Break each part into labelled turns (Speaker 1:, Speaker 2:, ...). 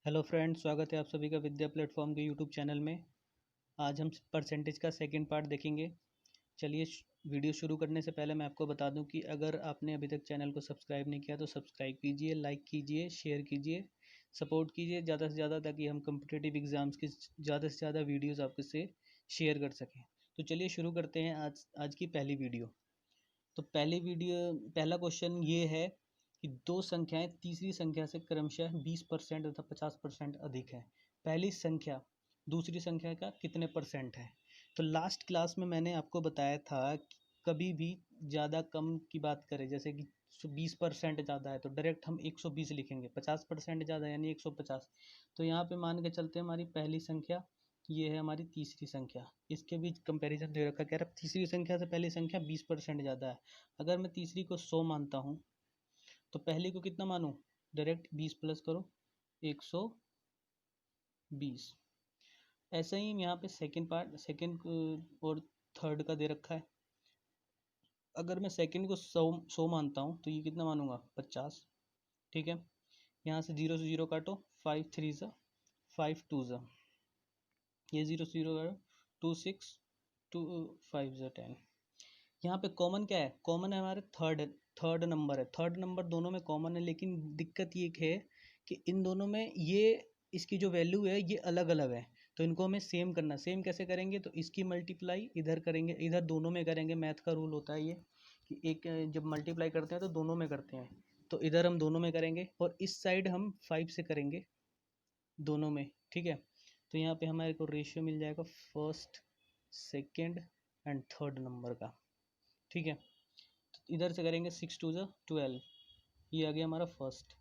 Speaker 1: Hello friends, स्वागत है आप सभी का विद्या प्लेटफॉर्म के यूट्यूब चैनल में। आज हम परसेंटेज का सेकंड पार्ट देखेंगे। चलिए वीडियो शुरू करने से पहले मैं आपको बता दूं कि अगर आपने अभी तक चैनल को सब्सक्राइब नहीं किया तो सब्सक्राइब कीजिए, लाइक कीजिए, शेयर कीजिए, सपोर्ट कीजिए ज़्यादा से ज़्यादा, ताकि हम कम्पिटिटिव एग्ज़ाम्स की ज़्यादा से ज़्यादा वीडियोज़ आपके से शेयर कर सकें। तो चलिए शुरू करते हैं आज की पहली वीडियो। तो पहला क्वेश्चन ये है कि दो संख्याएं तीसरी संख्या से क्रमशः 20% तथा 50% अधिक है। पहली संख्या दूसरी संख्या का कितने परसेंट है? तो लास्ट क्लास में मैंने आपको बताया था कि कभी भी ज़्यादा कम की बात करें, जैसे कि 20% ज़्यादा है तो डायरेक्ट हम 120 लिखेंगे, 50% ज़्यादा यानी 150। तो यहाँ पे मान के चलते हैं हमारी पहली संख्या ये है, हमारी तीसरी संख्या, इसके बीच कंपैरिजन दे रखा, कह रहा तीसरी संख्या से पहली संख्या 20% ज़्यादा है। अगर मैं तीसरी को 100 मानता हूँ तो पहली को कितना मानूँ? डायरेक्ट 20 प्लस करो, 120। ऐसा ही यहाँ पे सेकंड और थर्ड का दे रखा है। अगर मैं सेकंड को 100 मानता हूँ तो ये कितना मानूंगा? 50। ठीक है, यहाँ से जीरो काटो, 5 3 ज़ा 5 2 ज़ा, ये जीरो से जीरो काटो, 2 6 2 5 ज़ा 10। यहाँ पे कॉमन क्या है? कॉमन है हमारे थर्ड नंबर है। थर्ड नंबर दोनों में कॉमन है, लेकिन दिक्कत ये है कि इन दोनों में ये इसकी जो वैल्यू है ये अलग अलग है। तो इनको हमें सेम करना। सेम कैसे करेंगे? तो इसकी मल्टीप्लाई इधर करेंगे, इधर दोनों में करेंगे। मैथ का रूल होता है ये कि एक जब मल्टीप्लाई करते हैं तो दोनों में करते हैं। तो इधर हम दोनों में करेंगे और इस साइड हम 5 से करेंगे दोनों में। ठीक है, तो यहाँ पे हमारे को रेशियो मिल जाएगा first, second and third number का। ठीक है, तो इधर से करेंगे 6 2 ज़ा 12, ये आ गया हमारा फर्स्ट।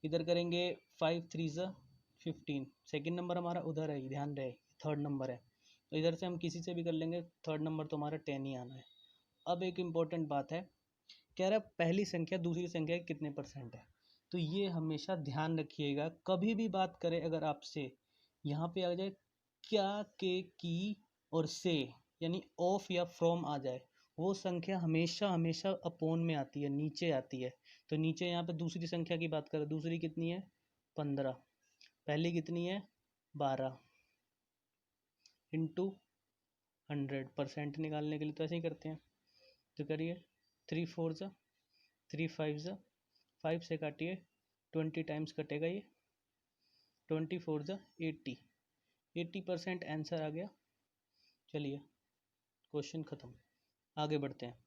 Speaker 1: इधर करेंगे 5 3 ज़ा 15, सेकेंड नंबर हमारा उधर है, ध्यान रहे थर्ड नंबर है। तो इधर से हम किसी से भी कर लेंगे, थर्ड नंबर तो हमारा 10 ही आना है। अब एक इम्पॉर्टेंट बात है, कह रहा है पहली संख्या दूसरी संख्या के कितने परसेंट है। तो ये हमेशा ध्यान रखिएगा, कभी भी बात करें अगर आपसे, यहाँ पे आ जाए क्या, के, की और से, यानी ऑफ या फ्रॉम आ जाए, वो संख्या हमेशा हमेशा अपोन में आती है, नीचे आती है। तो नीचे यहाँ पे दूसरी संख्या की बात करें, दूसरी कितनी है? 15। पहली कितनी है? 12 इंटू 100। % निकालने के लिए तो ऐसे ही करते हैं। तो करिए 3 4 ज़ा 3 5 ज़ा 5 से काटिए, 20 टाइम्स कटेगा ये, 20 4 ज़ा 80। 80% आंसर आ गया। चलिए क्वेश्चन ख़त्म, आगे बढ़ते हैं।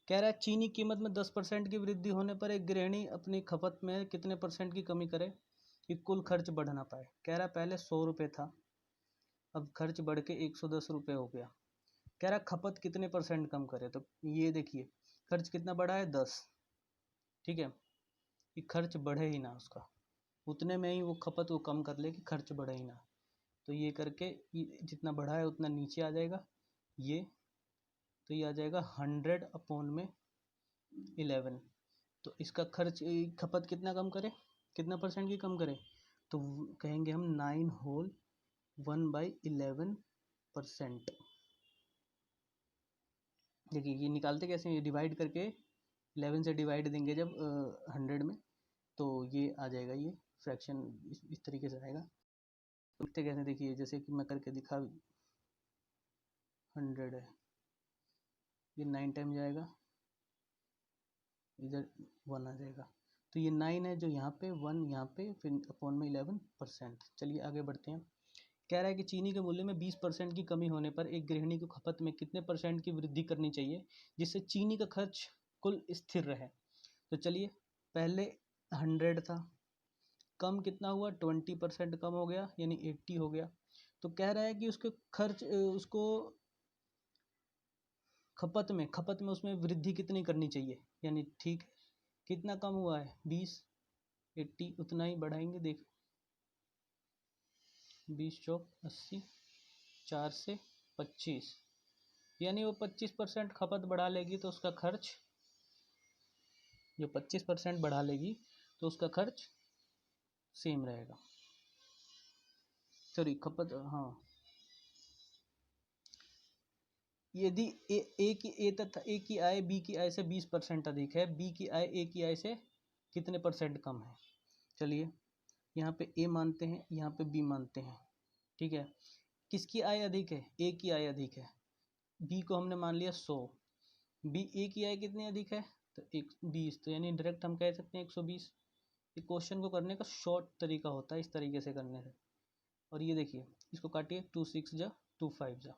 Speaker 1: कह रहा है चीनी कीमत में 10% की वृद्धि होने पर एक गृहिणी अपनी खपत में कितने % की कमी करे कि कुल खर्च बढ़ ना पाए। कह रहा है पहले 100 रुपये था, अब खर्च बढ़ के 110 रुपये हो गया। कह रहा है खपत कितने % कम करे। तो ये देखिए खर्च कितना बढ़ा है? 10। ठीक है, कि खर्च बढ़े ही ना उसका, उतने में ही वो खपत वो कम कर ले कि खर्च बढ़े ही ना। तो ये करके जितना बढ़ा है उतना नीचे आ जाएगा ये, तो ये आ जाएगा 100/11। तो इसका खर्च खपत कितना कम करे, कितना % की कम करे? तो कहेंगे हम 9 होल 1/11%। देखिए ये निकालते कैसे हैं, डिवाइड करके 11 से डिवाइड देंगे जब 100 में, तो ये आ जाएगा, ये फ्रैक्शन इस तरीके से आएगा। तो लिखते कैसे, देखिए जैसे कि मैं करके दिखा, 100 है, ये 9 टाइम जाएगा, इधर 1 आ जाएगा। तो ये 9 है जो यहाँ पे, 1 यहाँ पे, फिर अपॉन में 11%। चलिए आगे बढ़ते हैं। कह रहा है कि चीनी के मूल्य में 20% की कमी होने पर एक गृहिणी को खपत में कितने % की वृद्धि करनी चाहिए जिससे चीनी का खर्च कुल स्थिर रहे। तो चलिए पहले 100 था, कम कितना हुआ? 20% कम हो गया, यानी 80 हो गया। तो कह रहा है कि उसके खर्च उसको खपत में उसमें वृद्धि कितनी करनी चाहिए, यानी ठीक है कितना कम हुआ है? 20, 80 उतना ही बढ़ाएंगे। देख 20 चौक 80, 4 से 25, यानी वो 25% खपत बढ़ा लेगी तो उसका खर्च, जो 25% बढ़ा लेगी तो उसका खर्च सेम रहेगा। सॉरी खपत, हाँ, यदि ए की आय बी की आय से 20% अधिक है, बी की आय ए की आय से कितने % कम है। चलिए यहाँ पे ए मानते हैं, यहाँ पे बी मानते हैं, ठीक है। किसकी आय अधिक है? ए की आय अधिक है। बी को हमने मान लिया 100, बी ए की आय कितनी अधिक है? तो 120, तो यानी डायरेक्ट हम कह सकते हैं 120। ये क्वेश्चन को करने का शॉर्ट तरीका होता है इस तरीके से करने से। और ये देखिए, इसको काटिए, 2 6 जा 2 5 जा।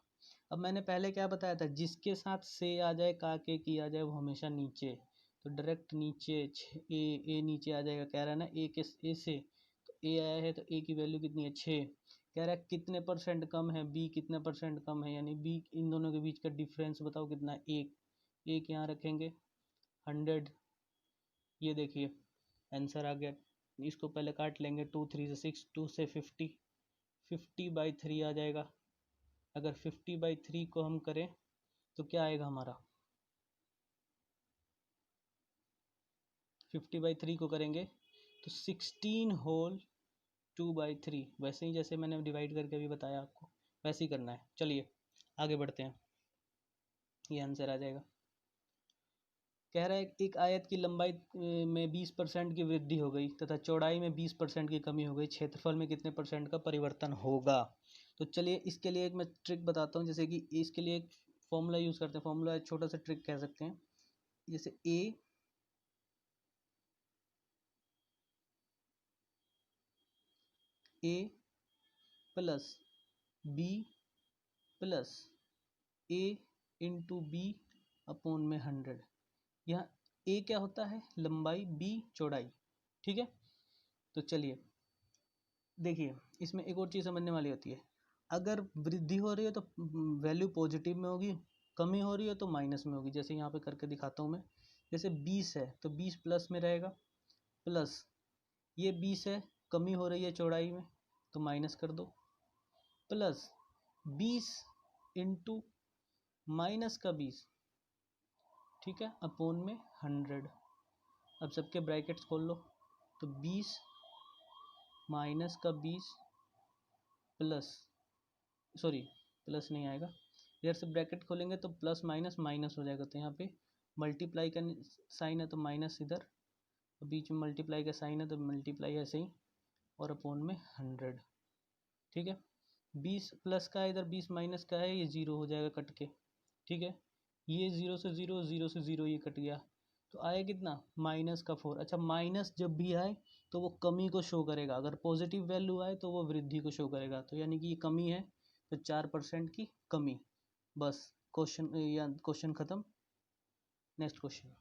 Speaker 1: अब मैंने पहले क्या बताया था, जिसके साथ से आ जाए का के की आ जाए वो हमेशा नीचे, तो डायरेक्ट नीचे ए नीचे आ जाएगा। कह रहा है ना ए से, तो ए आया है तो ए की वैल्यू कितनी है? 6। कह रहा है कितने परसेंट कम है? बी कितने परसेंट कम है, यानी बी, इन दोनों के बीच का डिफरेंस बताओ कितना है? 1। एक यहाँ रखेंगे 100। ये देखिए आंसर आ गया। इसको पहले काट लेंगे, 2 3 से 6, 2 से 50, 50/3 आ जाएगा। अगर 50/3 को हम करें तो क्या आएगा हमारा? 50/3 को करेंगे तो 16 होल 2/3, वैसे ही जैसे मैंने डिवाइड करके अभी बताया आपको, वैसे ही करना है। चलिए आगे बढ़ते हैं, ये आंसर आ जाएगा। कह रहा है एक आयत की लंबाई में 20% की वृद्धि हो गई तथा चौड़ाई में 20% की कमी हो गई, क्षेत्रफल में कितने परसेंट का परिवर्तन होगा? तो चलिए इसके लिए एक मैं ट्रिक बताता हूँ। जैसे कि इसके लिए एक फॉर्मूला यूज़ करते हैं, फॉर्मूला छोटा सा ट्रिक कह सकते हैं। जैसे ए प्लस बी प्लस ए इंटू बी अपॉन में 100। यहाँ ए क्या होता है? लंबाई, बी चौड़ाई, ठीक है। तो चलिए देखिए, इसमें एक और चीज़ समझने वाली होती है। अगर वृद्धि हो रही है तो वैल्यू पॉजिटिव में होगी, कमी हो रही है तो माइनस में होगी। जैसे यहाँ पे करके दिखाता हूँ मैं। जैसे 20 है तो 20 प्लस में रहेगा, प्लस ये 20 है, कमी हो रही है चौड़ाई में तो माइनस कर दो, प्लस 20 इंटू माइनस का 20, ठीक है, अपोन में 100। अब सबके ब्रैकेट्स खोल लो, तो 20 माइनस का 20 प्लस, सॉरी प्लस नहीं आएगा, इधर से ब्रैकेट खोलेंगे तो प्लस माइनस माइनस हो जाएगा। तो यहाँ पे मल्टीप्लाई का साइन है तो माइनस इधर, बीच में मल्टीप्लाई का साइन है तो मल्टीप्लाई ऐसे ही, और अपोन में 100, ठीक है। 20 प्लस का है इधर, 20 माइनस का है, ये 0 हो जाएगा कट के, ठीक है। ये 0 से 0, 0 से 0 ये कट गया, तो आया कितना? माइनस का 4। अच्छा, माइनस जब भी आए तो वो कमी को शो करेगा, अगर पॉजिटिव वैल्यू आए तो वो वृद्धि को शो करेगा। तो यानी कि ये कमी है तो 4% की कमी। बस क्वेश्चन, या क्वेश्चन खत्म। नेक्स्ट क्वेश्चन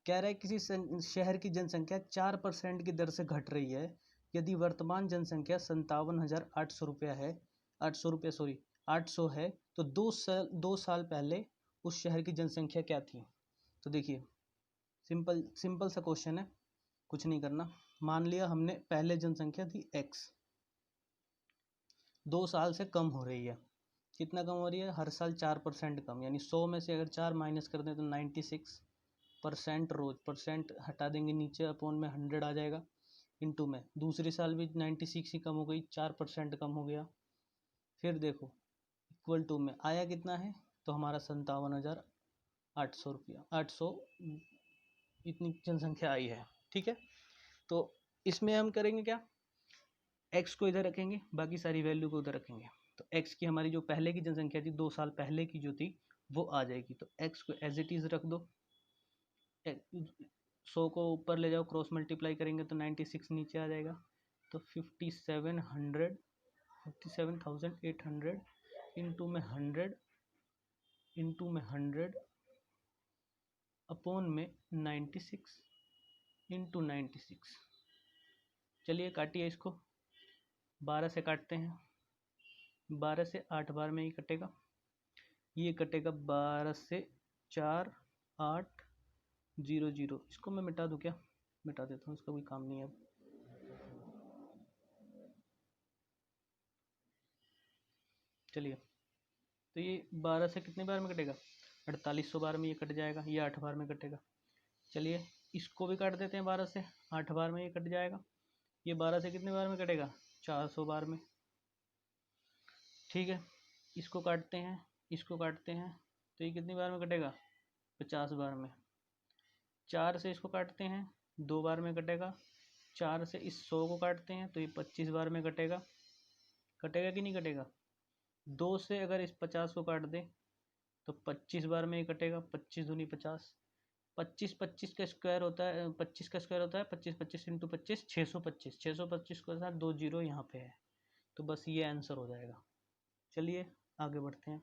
Speaker 1: कह रहा है किसी शहर की जनसंख्या 4% की दर से घट रही है। यदि वर्तमान जनसंख्या 57,800 रुपया है, 800 रुपया सॉरी 800 है, तो 2 साल पहले उस शहर की जनसंख्या क्या थी? तो देखिए सिंपल सिंपल सा क्वेश्चन है, कुछ नहीं करना। मान लिया हमने पहले जनसंख्या थी x, 2 साल से कम हो रही है। कितना कम हो रही है? हर साल 4% कम, यानी 100 में से अगर 4 माइनस कर दें तो 96% रोज, परसेंट हटा देंगे नीचे, अपोन में 100 आ जाएगा, इंटू में दूसरे साल भी 96 ही कम हो गई, 4% कम हो गया। फिर देखो इक्वल टू में आया कितना है? तो हमारा 57,800 रुपया, 800 इतनी जनसंख्या आई है, ठीक है। तो इसमें हम करेंगे क्या? x को इधर रखेंगे, बाकी सारी वैल्यू को उधर रखेंगे। तो x की हमारी जो पहले की जनसंख्या थी 2 साल पहले की जो थी वो आ जाएगी। तो x को एज इट इज़ रख दो, 100 को ऊपर ले जाओ, क्रॉस मल्टीप्लाई करेंगे तो 96 नीचे आ जाएगा। तो 57,800 इंटू में 100 इंटू में 100 अपॉन में 96 इंटू 96। चलिए काटिए इसको, 12 से काटते हैं, 12 से 8 बार में ही कटेगा, ये कटेगा 12 से 4 8 0 0। इसको मैं मिटा दूँ क्या? मिटा देता हूँ, इसका कोई काम नहीं है अब। चलिए तो ये 12 से कितने बार में कटेगा? 4800 बार में ये कट जाएगा, ये 8 बार में कटेगा। चलिए इसको भी काट देते हैं, 12 से 8 बार में ये कट जाएगा। ये 12 से कितने बार में कटेगा? 400 बार में, ठीक है। इसको काटते हैं, इसको काटते हैं, तो ये कितनी बार में कटेगा? 50 बार में। 4 से इसको काटते हैं, 2 बार में कटेगा, 4 से इस 100 को काटते हैं तो ये 25 बार में कटेगा, कटेगा कि नहीं कटेगा। 2 से अगर इस 50 को काट दें तो 25 बार में ही कटेगा, 25 दूनी 50, 25 25 का स्क्वायर होता है, 25 का स्क्वायर होता है 25, 25 इंटू 25 625, 625 के साथ 2 जीरो यहाँ पे है, तो बस ये आंसर हो जाएगा। चलिए आगे बढ़ते हैं।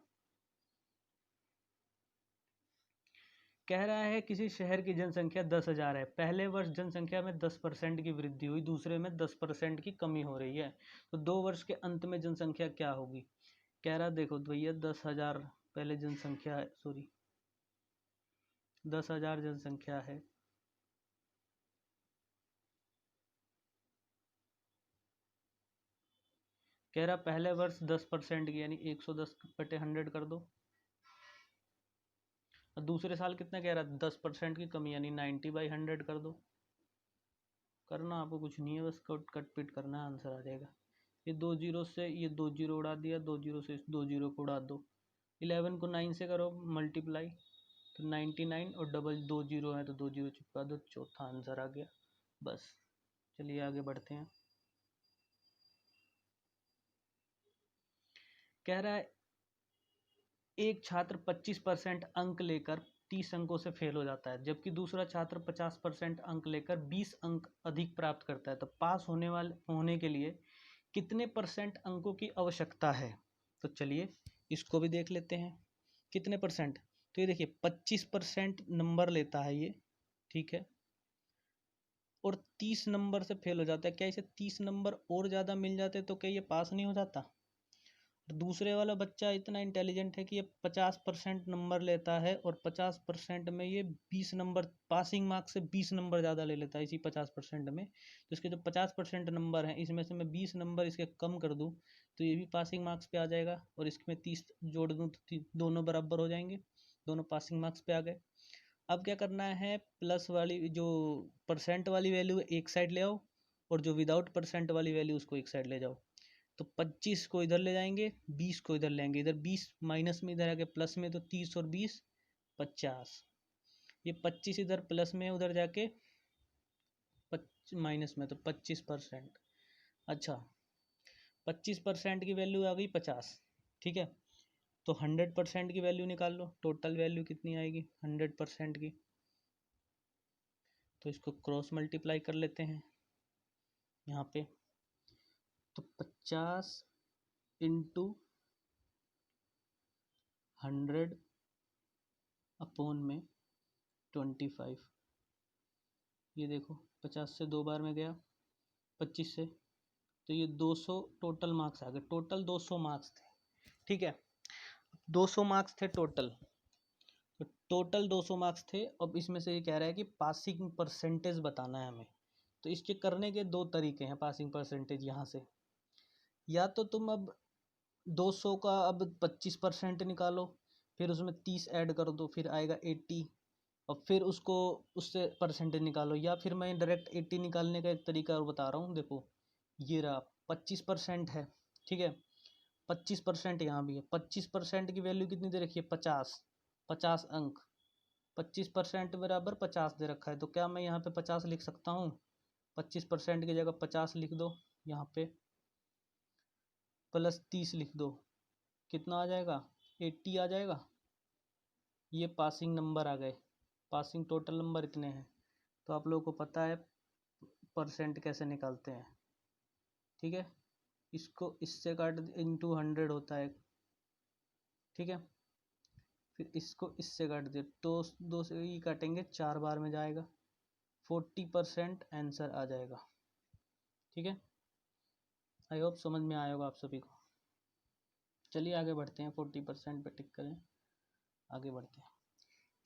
Speaker 1: कह रहा है किसी शहर की जनसंख्या 10,000 है, पहले वर्ष जनसंख्या में 10% की वृद्धि हुई, दूसरे में 10% की कमी हो रही है, तो 2 वर्ष के अंत में जनसंख्या क्या होगी। कह रहा देखो भैया 10,000 पहले जनसंख्या है, सॉरी 10,000 जनसंख्या है, कह रहा पहले वर्ष 10% की यानी 110/100 कर दो, और दूसरे साल कितना कह रहा 10% की कमी यानी 90/100 कर दो। करना आपको कुछ नहीं है, बस कट कट पिट करना, आंसर आ जाएगा। ये 2 जीरो से ये 2 जीरो उड़ा दिया, 2 जीरो से इस 2 जीरो को उड़ा दो, 11 को 9 से करो मल्टीप्लाई तो 99, और डबल 2 जीरो है तो 2 जीरो चिपका दो, चौथा आंसर आ गया। बस चलिए आगे बढ़ते हैं। कह रहा है एक छात्र 25% अंक लेकर 30 अंकों से फेल हो जाता है, जबकि दूसरा छात्र 50% अंक लेकर 20 अंक अधिक प्राप्त करता है, तो पास होने के लिए कितने परसेंट अंकों की आवश्यकता है। तो चलिए इसको भी देख लेते हैं कितने परसेंट। तो ये देखिए 25% नंबर लेता है ये, ठीक है, और 30 नंबर से फेल हो जाता है। क्या इसे 30 नंबर और ज़्यादा मिल जाते तो क्या ये पास नहीं हो जाता। दूसरे वाला बच्चा इतना इंटेलिजेंट है कि ये 50% नंबर लेता है, और 50% में ये 20 नंबर, पासिंग मार्क्स से 20 नंबर ज़्यादा ले लेता है इसी 50% में। तो इसके जो 50% नंबर हैं इसमें से मैं 20 नंबर इसके कम कर दूँ तो ये भी पासिंग मार्क्स पे आ जाएगा, और इसमें 30 जोड़ दूँ तो दोनों बराबर हो जाएंगे, दोनों पासिंग मार्क्स पे आ गए। अब क्या करना है, प्लस वाली जो परसेंट वाली वैल्यू एक साइड ले आओ, और जो विदाउट परसेंट वाली वैल्यू उसको एक साइड ले जाओ। तो 25 को इधर ले जाएंगे, 20 को इधर लेंगे, इधर 20 माइनस में इधर आके प्लस में, तो 30 और 20 50, ये 25 इधर प्लस में उधर जाके माइनस में, तो 25%। अच्छा 25% की वैल्यू आ गई 50, ठीक है, तो 100% की वैल्यू निकाल लो, टोटल वैल्यू कितनी आएगी 100% की। तो इसको क्रॉस मल्टीप्लाई कर लेते हैं यहाँ पे, तो 50 इंटू 100 अपॉन में 25, ये देखो 50 से 2 बार में गया 25 से, तो ये 200 टोटल मार्क्स आ गए, टोटल 200 मार्क्स थे, ठीक है, 200 मार्क्स थे टोटल, तो टोटल 200 मार्क्स थे। अब इसमें से ये कह रहा है कि पासिंग परसेंटेज बताना है हमें, तो इसके करने के दो तरीके हैं पासिंग परसेंटेज यहाँ से। या तो तुम अब 200 का अब 25% निकालो, फिर उसमें 30 ऐड कर दो, फिर आएगा 80, और फिर उसको उससे परसेंटेज निकालो, या फिर मैं डायरेक्ट 80 निकालने का एक तरीका और बता रहा हूँ। देखो ये रहा 25% है, ठीक है, 25% यहाँ भी है, 25% की वैल्यू कितनी दे रखी है 50, 50 अंक, 25% बराबर 50 दे रखा है, तो क्या मैं यहाँ पे 50 लिख सकता हूँ, 25% की जगह 50 लिख दो, यहाँ पे प्लस 30 लिख दो, कितना आ जाएगा 80 आ जाएगा। ये पासिंग नंबर आ गए, पासिंग टोटल नंबर इतने हैं। तो आप लोगों को पता है परसेंट कैसे निकालते हैं, ठीक है, इसको इससे काट इंटू 100 होता है, ठीक है, फिर इसको इससे काट दिया, तो 2 से ही काटेंगे 4 बार में जाएगा, 40% आंसर आ जाएगा, ठीक है। आई होप समझ में आएगा आप सभी को। चलिए आगे बढ़ते हैं, 40% पे टिक करें, आगे बढ़ते हैं।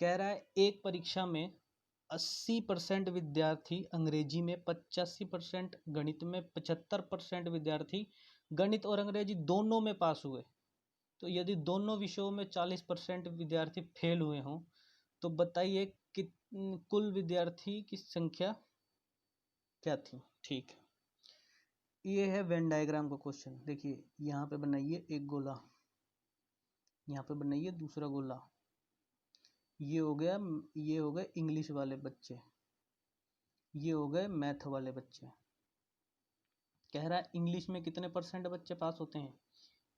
Speaker 1: कह रहा है एक परीक्षा में 80% विद्यार्थी अंग्रेजी में, 85% गणित में, 75% विद्यार्थी गणित और अंग्रेजी दोनों में पास हुए, तो यदि दोनों विषयों में 40% विद्यार्थी फेल हुए हों तो बताइए कि कुल विद्यार्थी की संख्या क्या थी। ठीक है, ये है वेन डायग्राम का क्वेश्चन। देखिए यहाँ पे बनाइए एक गोला, यहाँ पे बनाइए दूसरा गोला, ये हो गया, ये हो गए इंग्लिश वाले बच्चे, ये हो गए मैथ वाले बच्चे। कह रहा है इंग्लिश में कितने परसेंट बच्चे पास होते हैं?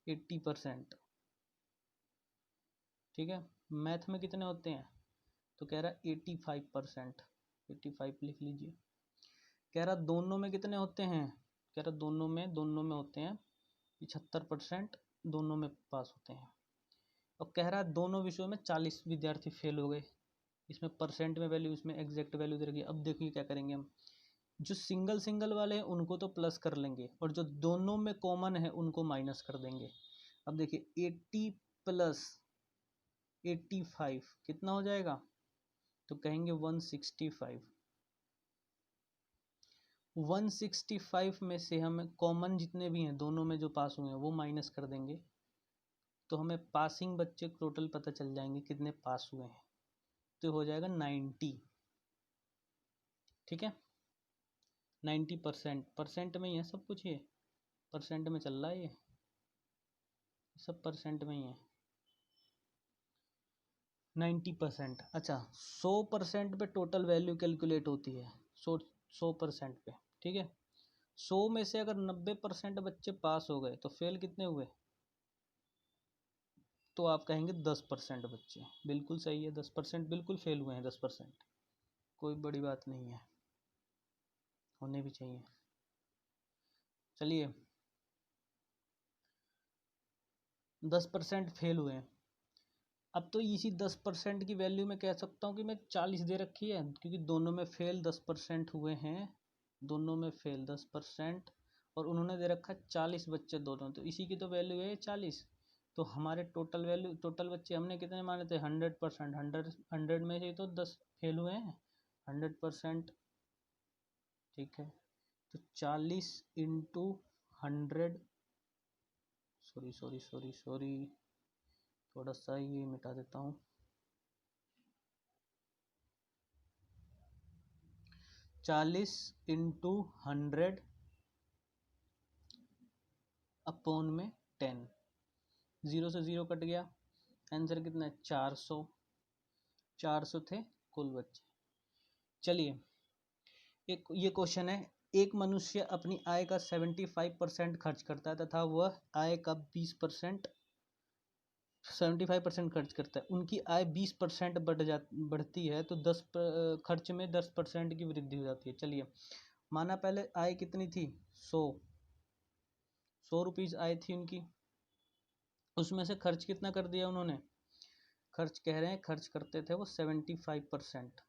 Speaker 1: 80%। ठीक है, मैथ में कितने होते हैं? तो कह रहा है 85%। 85 लिख लीजिए। कह रहा दोनों में कितने होते हैं? कह रहा दोनों में होते हैं 75%, दोनों में पास होते हैं। और कह रहा है दोनों विषयों में 40 विद्यार्थी फेल हो गए। इसमें परसेंट में वैल्यू, इसमें एग्जैक्ट वैल्यू दे रखी है। अब देखिए क्या करेंगे हम। जो सिंगल सिंगल वाले हैं उनको तो प्लस कर लेंगे, और जो दोनों में कॉमन है उनको माइनस कर देंगे। अब देखिए 80 प्लस 85 कितना हो जाएगा? तो कहेंगे 165। 165 में से हम कॉमन जितने भी हैं दोनों में जो पास हुए हैं वो माइनस कर देंगे, तो हमें पासिंग बच्चे टोटल पता चल जाएंगे कितने पास हुए हैं। तो हो जाएगा 90। ठीक है, 90%। परसेंट में ही है सब कुछ, ये परसेंट में चल रहा है, ये सब परसेंट में ही है। 90%। अच्छा, 100% पे टोटल वैल्यू कैलकुलेट होती है। 100% पे। ठीक है, 100 में से अगर 90% बच्चे पास हो गए तो फेल कितने हुए? तो आप कहेंगे 10% बच्चे। बिल्कुल सही है, 10% बिल्कुल फेल हुए हैं। 10% कोई बड़ी बात नहीं है, होने भी चाहिए। चलिए, 10% फेल हुए हैं। अब तो इसी 10% की वैल्यू में कह सकता हूँ कि मैं 40 दे रखी है, क्योंकि दोनों में फेल 10% हुए हैं। दोनों में फेल 10%, और उन्होंने दे रखा है 40 बच्चे दोनों, तो इसी की तो वैल्यू है 40। तो हमारे टोटल वैल्यू, टोटल बच्चे हमने कितने माने थे? 100%। 100 में से तो 10 फेल हुए हैं। 100%। ठीक है, तो 40 into 100, sorry sorry sorry sorry, थोड़ा सा ये मिटा देता हूँ। 40 इंटू 100 अपॉन में 10। 0 से 0 कट गया, आंसर कितना है? 400। 400 थे कुल बच्चे। चलिए, एक ये क्वेश्चन है। एक मनुष्य अपनी आय का 75% खर्च करता है तथा वह आय का 20%, 75% खर्च करता है। उनकी आय 20% बढ़ती है तो खर्च में 10% की वृद्धि हो जाती है। चलिए, माना पहले आय कितनी थी? 100 रुपीज़ आय थी उनकी। उसमें से खर्च कितना कर दिया उन्होंने? खर्च कह रहे हैं, खर्च करते थे वो 75%।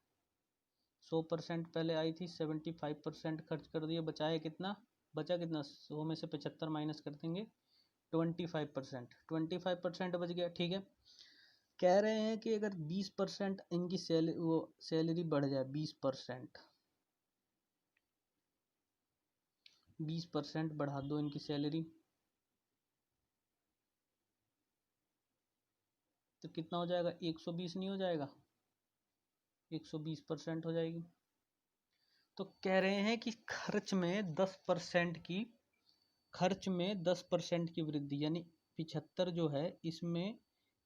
Speaker 1: 100% पहले आई थी, 75% खर्च कर दिए। बचाया कितना? बचा कितना? 100 में से 75 माइनस कर देंगे, 25%। 25% बच गया। ठीक है, कह रहे हैं कि अगर 20% इनकी सैलरी बढ़ जाए, 20%, 20% बढ़ा दो इनकी सैलरी, तो कितना हो जाएगा? 120 नहीं हो जाएगा? 120% हो जाएगी। तो कह रहे हैं कि खर्च में 10% की वृद्धि, यानी 75 जो है इसमें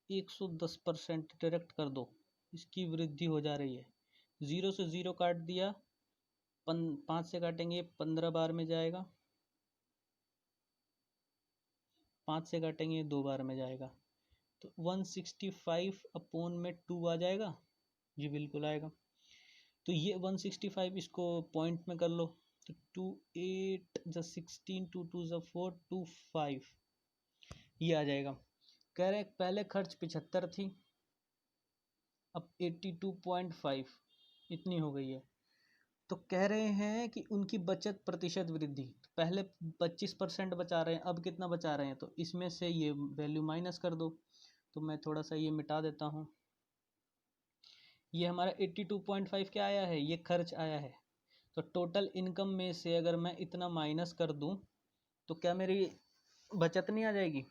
Speaker 1: 110% डायरेक्ट कर दो, इसकी वृद्धि हो जा रही है। 0 से 0 काट दिया, 5 से काटेंगे 15 बार में जाएगा, 5 से काटेंगे 2 बार में जाएगा, तो 165 अपॉन में 2 आ जाएगा। जी बिल्कुल आएगा। तो ये 165 इसको पॉइंट में कर लो, तो 2 8 ज 16, 2 2 ज 4, 2 5, ये आ जाएगा। कह रहे पहले खर्च 75 थी, अब 82.5 इतनी हो गई है। तो कह रहे हैं कि उनकी बचत प्रतिशत वृद्धि, पहले 25% बचा रहे हैं, अब कितना बचा रहे हैं? तो इसमें से ये वैल्यू माइनस कर दो। तो मैं थोड़ा सा ये मिटा देता हूँ। ये हमारा 82.5 क्या आया है? ये खर्च आया है। तो टोटल इनकम में से अगर मैं इतना माइनस कर दूं तो क्या मेरी बचत नहीं आ जाएगी?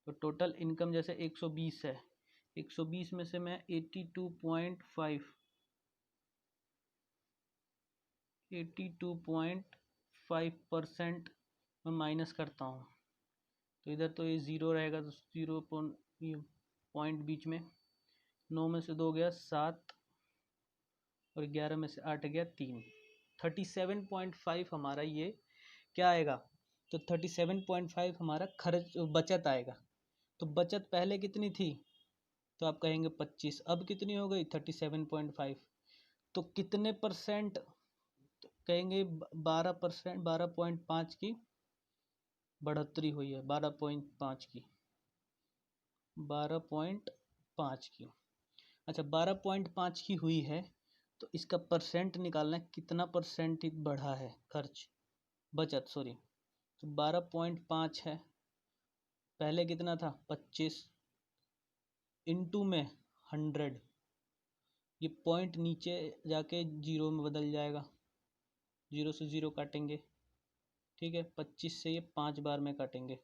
Speaker 1: तो टोटल इनकम जैसे 120 है, 120 में से मैं 82.5% में माइनस करता हूँ, तो इधर तो ये ज़ीरो रहेगा, तो 0 पॉइंट बीच में, 9 में से 2 गया 7, और 11 में से 8 गया 3, 37.5 हमारा ये क्या आएगा, तो 37.5 हमारा खर्च बचत आएगा। तो बचत पहले कितनी थी, तो आप कहेंगे 25, अब कितनी हो गई 37.5। तो कितने परसेंट, तो कहेंगे 12%, 12.5 की बढ़ोतरी हुई है, 12.5 की, 12.5 की। अच्छा 12.5 की हुई है, तो इसका परसेंट निकालना है, कितना परसेंट बढ़ा है खर्च, बचत सॉरी। तो 12.5 है, पहले कितना था 25, इंटू में 100, ये पॉइंट नीचे जाके जीरो में बदल जाएगा, जीरो से जीरो काटेंगे, ठीक है। 25 से ये 5 बार में काटेंगे,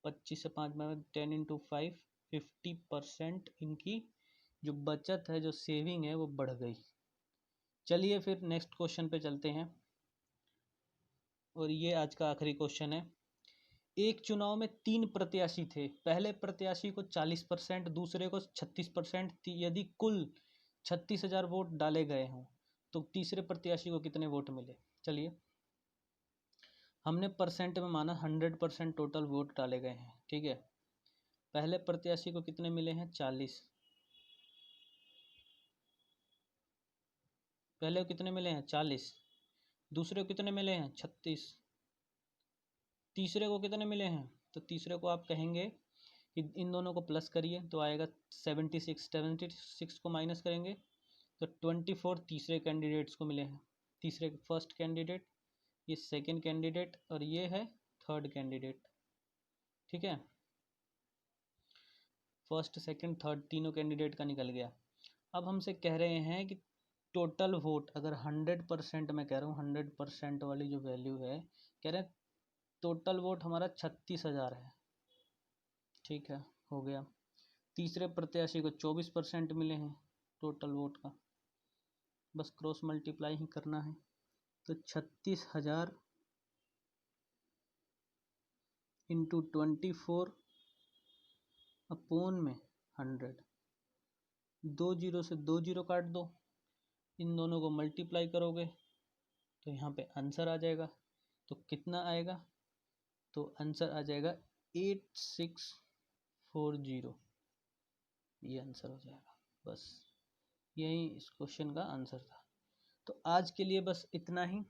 Speaker 1: 25 से 5 बार में 10 इंटू 5, 50% इनकी जो बचत है, जो सेविंग है वो बढ़ गई। चलिए फिर नेक्स्ट क्वेश्चन पे चलते हैं, और ये आज का आखिरी क्वेश्चन है। एक चुनाव में 3 प्रत्याशी थे, पहले प्रत्याशी को 40%, दूसरे को 36%, यदि कुल 36,000 वोट डाले गए हों तो तीसरे प्रत्याशी को कितने वोट मिले। चलिए हमने परसेंट में माना, 100% टोटल वोट डाले गए हैं, ठीक है। पहले प्रत्याशी को कितने मिले हैं 40, पहले को कितने मिले हैं 40, दूसरे को कितने मिले हैं 36, तीसरे को कितने मिले हैं, तो तीसरे को आप कहेंगे कि इन दोनों को प्लस करिए तो आएगा 76, 76 को माइनस करेंगे तो 24 तीसरे कैंडिडेट्स को मिले हैं। तीसरे फर्स्ट कैंडिडेट, ये सेकंड कैंडिडेट, और ये है थर्ड कैंडिडेट, ठीक है। फर्स्ट सेकंड थर्ड तीनों कैंडिडेट का निकल गया। अब हमसे कह रहे हैं कि टोटल वोट, अगर 100% मैं कह रहा हूँ, 100% वाली जो वैल्यू है, कह रहे हैं टोटल वोट हमारा 36,000 है, ठीक है, हो गया। तीसरे प्रत्याशी को 24% मिले हैं टोटल वोट का, बस क्रॉस मल्टीप्लाई ही करना है। तो 36,000 इंटू 24 अपोन में 100, 2 जीरो से 2 जीरो काट दो, इन दोनों को मल्टीप्लाई करोगे तो यहाँ पे आंसर आ जाएगा। तो कितना आएगा, तो आंसर आ जाएगा 8640, ये आंसर हो जाएगा। बस यही इस क्वेश्चन का आंसर था। तो आज के लिए बस इतना ही।